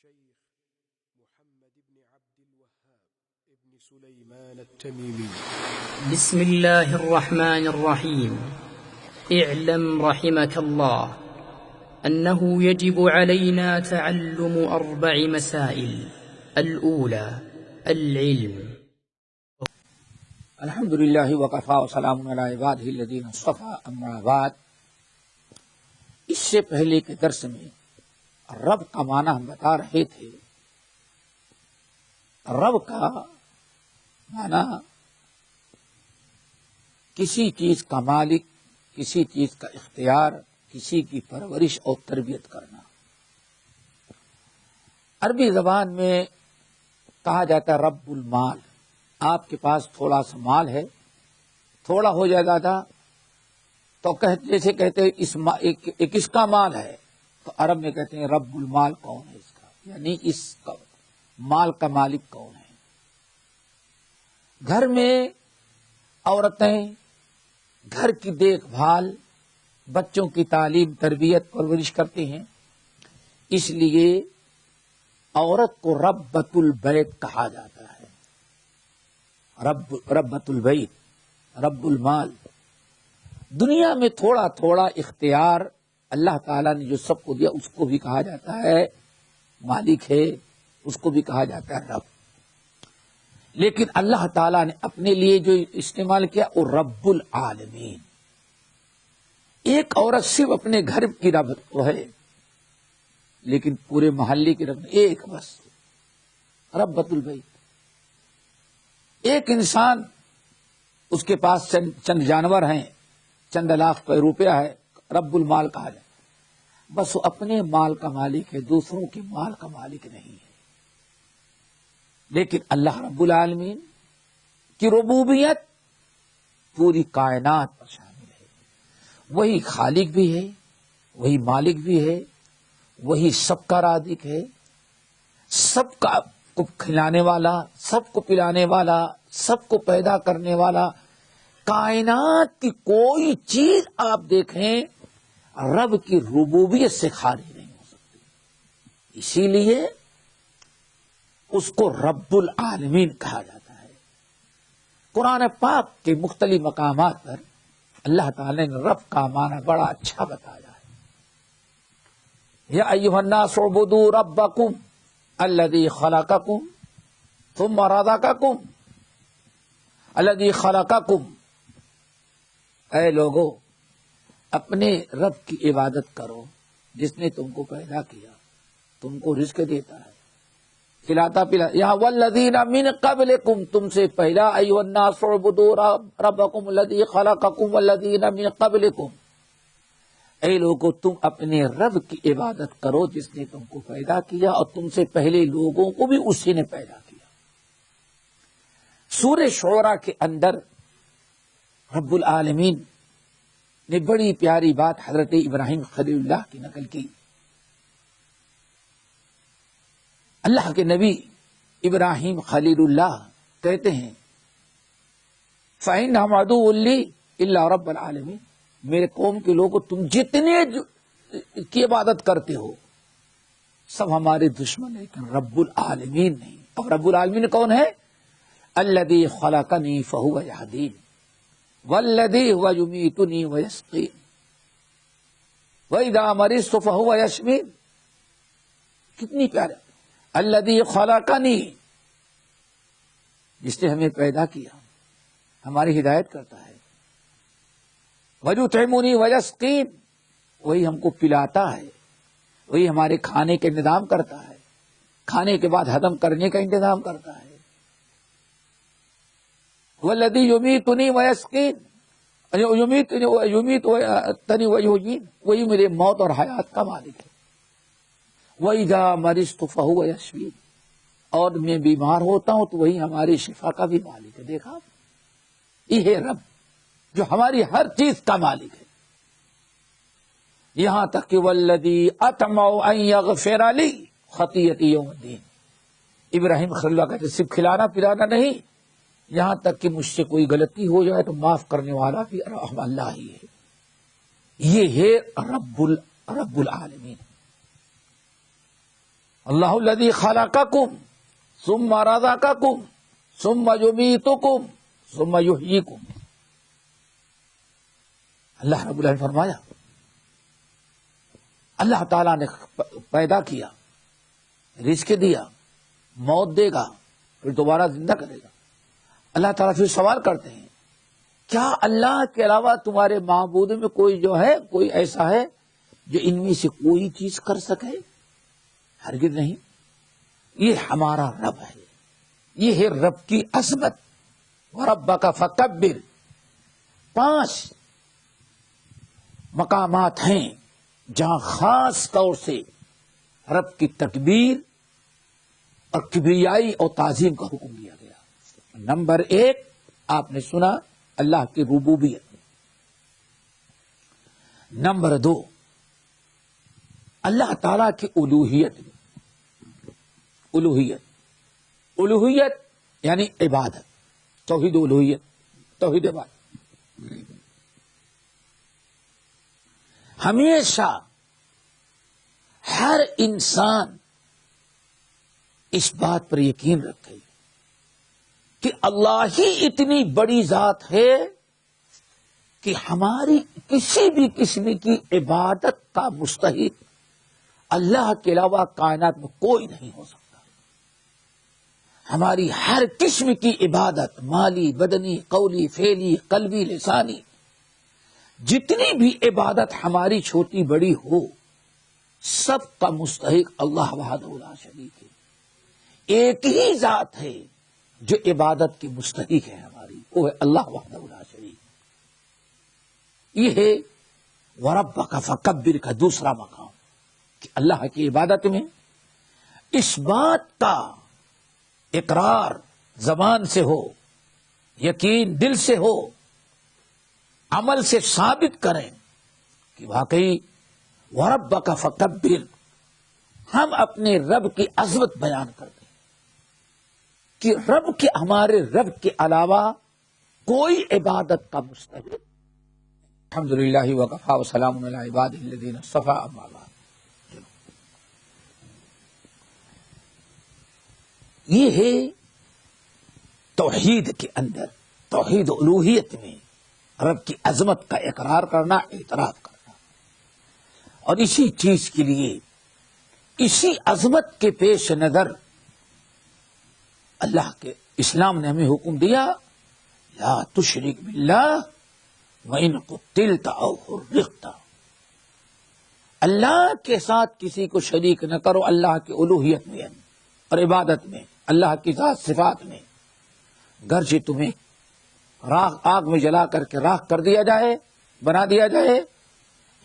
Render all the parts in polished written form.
الشيخ محمد بن عبد الوهاب ابن سليمان التميمي. بسم الله الرحمن الرحيم. اعلم رحمك الله أنه يجب علينا تعلم 4 مسائل. الأولى العلم. الحمد للہ وکفا وسلام علی عبادہ الذین اصطفی. اما بعد، اس سے پہلے کے درس میں رب کا معنی ہم بتا رہے تھے. رب کا معنی کسی چیز کا مالک، کسی چیز کا اختیار، کسی کی پرورش اور تربیت کرنا. عربی زبان میں کہا جاتا ہے رب المال. آپ کے پاس تھوڑا سا مال ہے، تھوڑا ہو جائے زیادہ تو جیسے کہتے ہیں کس کا مال ہے، تو عرب میں کہتے ہیں رب المال کون ہے اس کا، یعنی اس کا مال کا مالک کون ہے. گھر میں عورتیں گھر کی دیکھ بھال، بچوں کی تعلیم تربیت پرورش کرتی ہیں. اس لیے عورت کو ربۃ البیت کہا جاتا ہے. ربۃ البیت، رب المال. دنیا میں تھوڑا تھوڑا اختیار اللہ تعالیٰ نے جو سب کو دیا اس کو بھی کہا جاتا ہے مالک ہے، اس کو بھی کہا جاتا ہے رب. لیکن اللہ تعالیٰ نے اپنے لیے جو استعمال کیا وہ رب العالمین. ایک عورت صرف اپنے گھر کی رب تو ہے، لیکن پورے محلے کی رب ایک بس ربۃ البیت. ایک انسان اس کے پاس چند جانور ہیں، چند لاکھ روپیہ ہے، رب المال کہا جائے. بس وہ اپنے مال کا مالک ہے، دوسروں کے مال کا مالک نہیں ہے. لیکن اللہ رب العالمین کی ربوبیت پوری کائنات پر شامل ہے. وہی خالق بھی ہے، وہی مالک بھی ہے، وہی سب کا رازق ہے، سب کا کو کھلانے والا، سب کو پلانے والا، سب کو پیدا کرنے والا. کائنات کی کوئی چیز آپ دیکھیں رب کی ربوبیت سے خارج نہیں ہو سکتی. اسی لیے اس کو رب العالمین کہا جاتا ہے. قرآن پاک کے مختلف مقامات پر اللہ تعالی نے رب کا معنی بڑا اچھا بتایا ہے. یا ایھا الناس اعبدوا ربکم الذی خلقکم ثم رزقکم الذی خلقکم. اے لوگو، اپنے رب کی عبادت کرو جس نے تم کو پیدا کیا، تم کو رزق دیتا ہے، کھلاتا پلا. یہاں والذین من قبلکم، تم سے پہلا. ایھا الناس اعبدوا ربکم الذی خلقکم والذین من قبلکم. اے لوگو، تم اپنے رب کی عبادت کرو جس نے تم کو پیدا کیا اور تم سے پہلے لوگوں کو بھی اسی نے پیدا کیا. سورہ شعراء کے اندر رب العالمین نے بڑی پیاری بات حضرت ابراہیم خلیل اللہ کی نقل کی. اللہ کے نبی ابراہیم خلیل اللہ کہتے ہیں فَإِنَّهُمْ عَدُوٌّ لِّي إِلَّا رَبَّ الْعَالَمِينَ. میرے قوم کے لوگوں، تم جتنے کی عبادت کرتے ہو سب ہمارے دشمن ہیں، لیکن رب العالمین نہیں. اور رب العالمین کون ہے؟ الذی خلقنی فہو یہدین والذی هو یمیتنی ویسقین واذا مرضت فہو یشفین. کتنی پیارا. الذی خلقنی، جس نے ہمیں پیدا کیا، ہماری ہدایت کرتا ہے. ویطعمنی ویسقین، وہی ہم کو پلاتا ہے، وہی ہمارے کھانے کا انتظام کرتا ہے، کھانے کے بعد ہضم کرنے کا انتظام کرتا ہے. والذی یمیتنی ویسقین، یمیتنی ویحیین، وہی میرے موت اور حیات کا مالک ہے. وَإِذَا مَرِضْتُ فَهُوَ يَشْفِينِ، اور میں بیمار ہوتا ہوں تو وہی ہماری شفا کا بھی مالک ہے. دیکھا، یہ ہے رب جو ہماری ہر چیز کا مالک ہے. یہاں تک کہ وَالَّذِي أَطْمَعُ أَن يَغْفِرَ لِي خَطِيئَتِي يَوْمَ الدِّينِ. ابراہیم خلیل اللہ کہتے صرف کھلانا پلانا نہیں، یہاں تک کہ مجھ سے کوئی غلطی ہو جائے تو معاف کرنے والا بھی اللہ ہی ہے. یہ ہے رب العالمین. اللہ الذی خلقکم ثم رزقکم ثم یمیتکم ثم یحییکم. اللہ رب العالمین فرمایا اللہ تعالیٰ نے پیدا کیا، رزق دیا، موت دے گا، پھر دوبارہ زندہ کرے گا. اللہ تعالیٰ پھر سوال کرتے ہیں کیا اللہ کے علاوہ تمہارے معبود میں کوئی جو ہے، کوئی ایسا ہے جو ان میں سے کوئی چیز کر سکے؟ ہرگز نہیں. یہ ہمارا رب ہے، یہ ہے رب کی عظمت. وَرَبَّكَ فَكَبِّرْ. 5 مقامات ہیں جہاں خاص طور سے رب کی تکبیر اور کبریائی اور تعظیم کا حکم دیا گیا. نمبر 1 آپ نے سنا اللہ کی ربوبیت. نمبر 2 اللہ تعالی کی الوہیت. الوہیت یعنی عبادت، توحید الوہیت، توحید عبادت. ہمیشہ ہر انسان اس بات پر یقین رکھے کہ اللہ ہی اتنی بڑی ذات ہے کہ ہماری کسی بھی قسم کی عبادت کا مستحق اللہ کے علاوہ کائنات میں کوئی نہیں ہو سکتا. ہماری ہر قسم کی عبادت، مالی، بدنی، قولی، فعلی، قلبی، لسانی، جتنی بھی عبادت ہماری چھوٹی بڑی ہو، سب کا مستحق اللہ وحدہ لا شریک ہے. ایک ہی ذات ہے جو عبادت کی مستحق ہے ہماری، وہ ہے اللہ وحدہ لا شریک. یہ ہے وَرَبَّكَ فَكَبِّرْ کا دوسرا مقام کہ اللہ کی عبادت میں اس بات کا اقرار زبان سے ہو، یقین دل سے ہو، عمل سے ثابت کریں کہ واقعی وَرَبَّكَ فَكَبِّرْ، ہم اپنے رب کی عظمت بیان کرتے ہیں کہ رب کے، ہمارے رب کے علاوہ کوئی عبادت کا مستحق. الحمدللہ وکفی وسلام علی عبادہ الذین اصطفی. اما بعد، یہ ہے توحید کے اندر، توحید الوہیت میں رب کی عظمت کا اقرار کرنا، اعتراف کرنا. اور اسی چیز کے لیے، اسی عظمت کے پیش نظر اللہ کے اسلام نے ہمیں حکم دیا لا تشرک باللہ وَإِن قُتِلْتَ أَوْ حُرِّقْتَ. اللہ کے ساتھ کسی کو شریک نہ کرو اللہ کی الوہیت میں اور عبادت میں، اللہ کی ذات صفات میں. گرچہ تمہیں آگ میں جلا کر کے راکھ کر دیا جائے، بنا دیا جائے،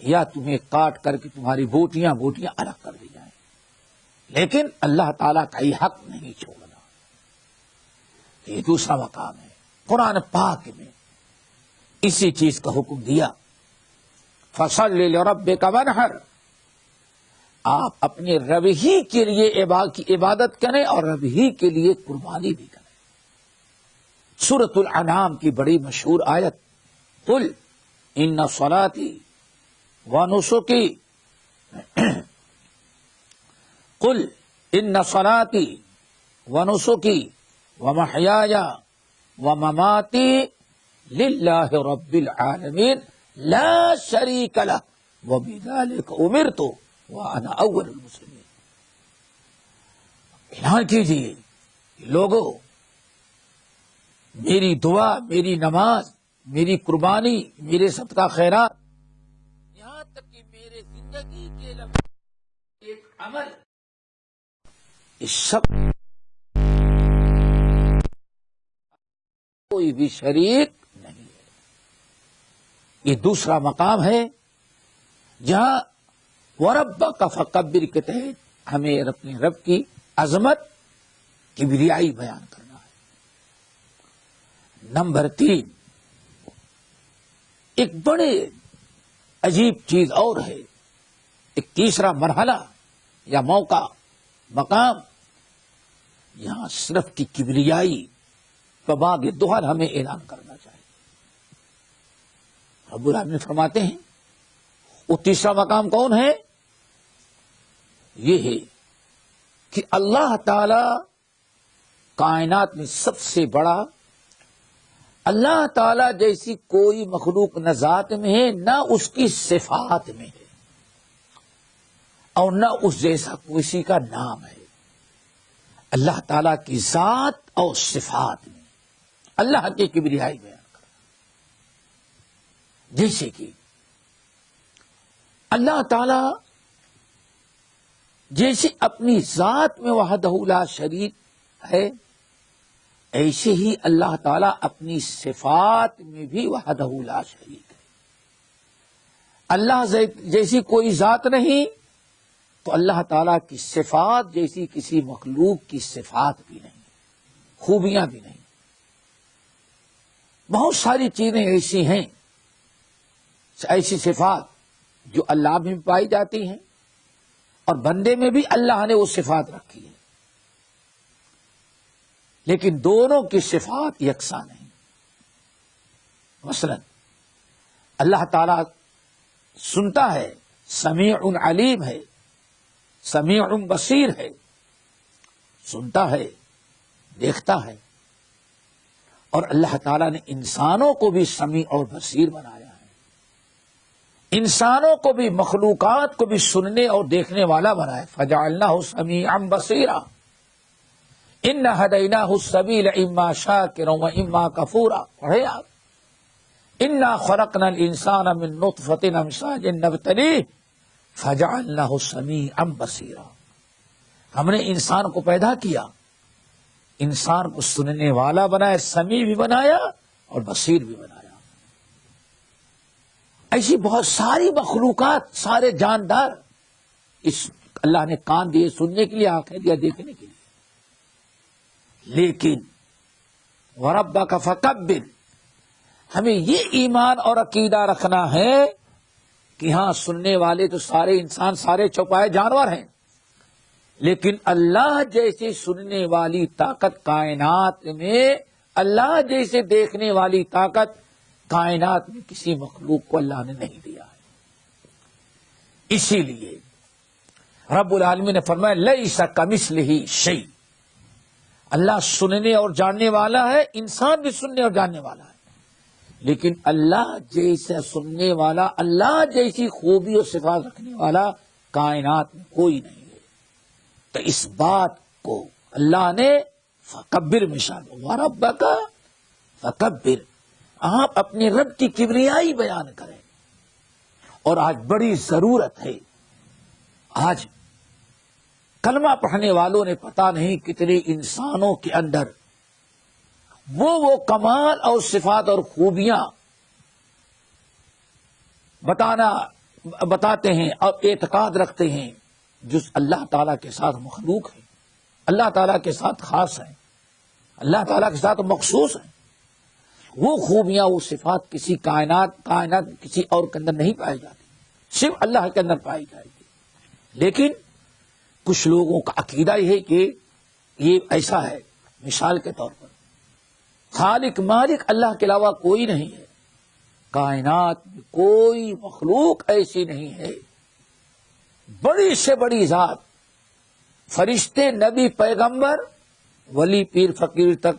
یا تمہیں کاٹ کر کے تمہاری بوٹیاں الگ کر دی جائیں، لیکن اللہ تعالیٰ کا یہ حق نہیں چھوڑنا. یہ دوسرا مقام ہے. قرآن پاک میں اسی چیز کا حکم دیا فَصَلِّ لِرَبِّكَ وَانْحَرْ. آپ اپنے رب ہی کے لیے عبادت کریں اور رب ہی کے لیے قربانی بھی کریں. سورۃ الانعام کی بڑی مشہور آیت قُلْ إِنَّ صَلَاتِي وَنُسُكِي قُلْ إِنَّ صَلَاتِي وَنُسُكِي وَمَحْيَايَ وَمَمَاتِي لِلَّهِ رَبِّ الْعَالَمِينَ لَا شَرِيكَ لَهُ وَبِذَلِكَ أُمِرْتُ وَأَنَا أَوَّلُ الْمُسْلِمِينَ. اعلان کیجیے لوگو، میری دعا، میری نماز، میری قربانی، میرے صدقہ خیرات، یہاں تک کہ میرے زندگی کے لمحے ایک عمل، اس سب کوئی بھی شریک نہیں ہے. یہ دوسرا مقام ہے جہاں وَرَبَّكَ فَكَبِّرْ کے تحت ہمیں اپنے رب کی عظمت، کبریائی بیان کرنا ہے. نمبر 3 ایک بڑے عجیب چیز اور ہے، ایک تیسرا مرحلہ یا موقع، مقام، یہاں صرف کی کبریائی بباغ دہر ہمیں اعلان کرنا چاہیے. رب العالمین فرماتے ہیں وہ تیسرا مقام کون ہے؟ یہ ہے کہ اللہ تعالی کائنات میں سب سے بڑا، اللہ تعالی جیسی کوئی مخلوق نہ ذات میں ہے نہ اس کی صفات میں ہے، اور نہ اس جیسا کسی کا نام ہے۔ اللہ تعالی کی ذات اور صفات میں اللہ کی کبریائی بیان کرنا، جیسے کہ اللہ تعالی جیسے اپنی ذات میں وحدہ لا شریک ہے، ایسے ہی اللہ تعالی اپنی صفات میں بھی وحدہ لا شریک ہے۔ اللہ جیسی کوئی ذات نہیں تو اللہ تعالی کی صفات جیسی کسی مخلوق کی صفات بھی نہیں، خوبیاں بھی نہیں۔ بہت ساری چیزیں ایسی ہیں، ایسی صفات جو اللہ میں پائی جاتی ہیں اور بندے میں بھی اللہ نے وہ صفات رکھی ہے، لیکن دونوں کی صفات یکساں نہیں۔ مثلا اللہ تعالی سنتا ہے، سمیع علیم ہے، سمیع بصیر ہے، سنتا ہے، دیکھتا ہے۔ اور اللہ تعالیٰ نے انسانوں کو بھی سمیع اور بصیر بنایا ہے، انسانوں کو بھی، مخلوقات کو بھی سننے اور دیکھنے والا بنایا۔ فجعلناہ سمیعا بصیرا انا ہدیناہ السبیل اما شاکرا واما کفورا۔ پڑھے آپ، انا خلقنا الانسان من نطفۃ امشاج نبتلیہ فجعلناہ سمیعا بصیرا۔ ہم نے انسان کو پیدا کیا، انسان کو سننے والا بنایا، سمیع بھی بنایا اور بصیر بھی بنایا۔ ایسی بہت ساری مخلوقات، سارے جاندار، اس اللہ نے کان دیے سننے کے لیے، آنکھیں دیا دیکھنے کے لیے، لیکن وَرَبَّكَ فَكَبِّرْ، ہمیں یہ ایمان اور عقیدہ رکھنا ہے کہ ہاں سننے والے تو سارے انسان، سارے چوپائے جانور ہیں، لیکن اللہ جیسے سننے والی طاقت کائنات میں، اللہ جیسے دیکھنے والی طاقت کائنات میں کسی مخلوق کو اللہ نے نہیں دیا ہے۔ اسی لیے رب العالمین نے فرمایا لَيْسَ كَمِثْلِهِ شَيْءٌ، اللہ سننے اور جاننے والا ہے، انسان بھی سننے اور جاننے والا ہے، لیکن اللہ جیسا سننے والا، اللہ جیسی خوبی اور صفات رکھنے والا کائنات میں کوئی نہیں ہے۔ تو اس بات کو اللہ نے فکبر میں شامل، وَرَبَّكَ فَكَبِّرْ، آپ اپنے رب کی کبریائی بیان کریں۔ اور آج بڑی ضرورت ہے، آج کلمہ پڑھنے والوں نے پتہ نہیں کتنے انسانوں کے اندر وہ کمال اور صفات اور خوبیاں بتاتے ہیں اور اعتقاد رکھتے ہیں جو اللہ تعالیٰ کے ساتھ مخلوق ہے، اللہ تعالیٰ کے ساتھ خاص ہیں، اللہ تعالیٰ کے ساتھ مخصوص ہیں۔ وہ خوبیاں، وہ صفات کسی کائنات کسی اور کے اندر نہیں پائی جاتی، صرف اللہ کے اندر پائی جائے گی۔ لیکن کچھ لوگوں کا عقیدہ یہ ہے کہ یہ ایسا ہے، مثال کے طور پر خالق مالک اللہ کے علاوہ کوئی نہیں ہے، کائنات میں کوئی مخلوق ایسی نہیں ہے، بڑی سے بڑی ذات، فرشتے، نبی، پیغمبر، ولی، پیر، فقیر تک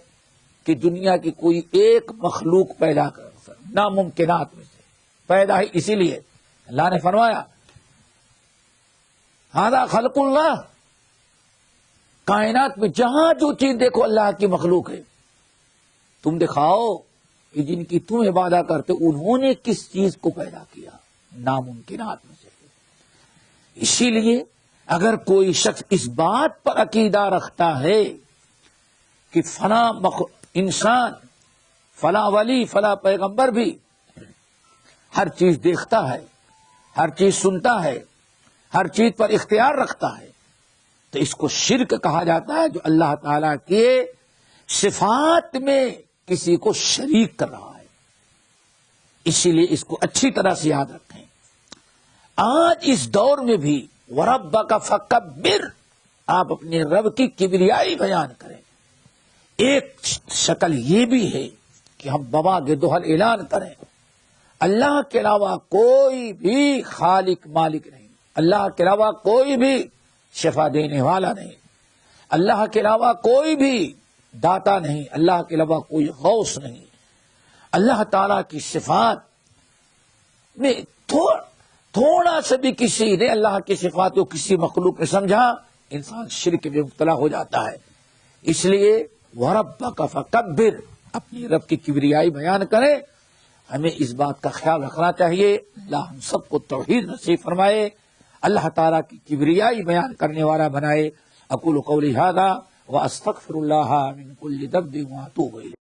کہ دنیا کی کوئی ایک مخلوق پیدا کر ناممکنات میں سے پیدا ہے۔ اسی لیے اللہ نے فرمایا ھذا خلق اللہ، کائنات میں جہاں جو چیز دیکھو اللہ کی مخلوق ہے۔ تم دکھاؤ کہ جن کی تم عبادت کرتے انہوں نے کس چیز کو پیدا کیا، ناممکنات میں سے۔ اسی لیے اگر کوئی شخص اس بات پر عقیدہ رکھتا ہے کہ فلاں انسان، فلاں ولی، فلاں پیغمبر بھی ہر چیز دیکھتا ہے، ہر چیز سنتا ہے، ہر چیز پر اختیار رکھتا ہے، تو اس کو شرک کہا جاتا ہے، جو اللہ تعالی کے صفات میں کسی کو شریک کر رہا ہے۔ اسی لیے اس کو اچھی طرح سے یاد رکھیں۔ آج اس دور میں بھی وَرَبَّكَ فَكَبِّرْ، آپ اپنے رب کی کبریائی بیان کریں۔ ایک شکل یہ بھی ہے کہ ہم بابا کے دوہل اعلان کریں اللہ کے علاوہ کوئی بھی خالق مالک نہیں، اللہ کے علاوہ کوئی بھی شفا دینے والا نہیں، اللہ کے علاوہ کوئی بھی داتا نہیں، اللہ کے علاوہ کوئی غوث نہیں. اللہ تعالیٰ کی صفات میں تھوڑا سا بھی کسی نے اللہ کی صفات کو کسی مخلوق نے سمجھا، انسان شرک میں مبتلا ہو جاتا ہے. اس لیے وَرَبَّكَ فَكَبِّرْ، اپنی رب کی کبریائی بیان کرے. ہمیں اس بات کا خیال رکھنا چاہیے. اللہ ہم سب کو توحید نصیب فرمائے، اللہ تعالیٰ کی کبریائی بیان کرنے والا بنائے. اقول قولی ھذا واستغفر اللہ من کل ذنب واتوب الیہ.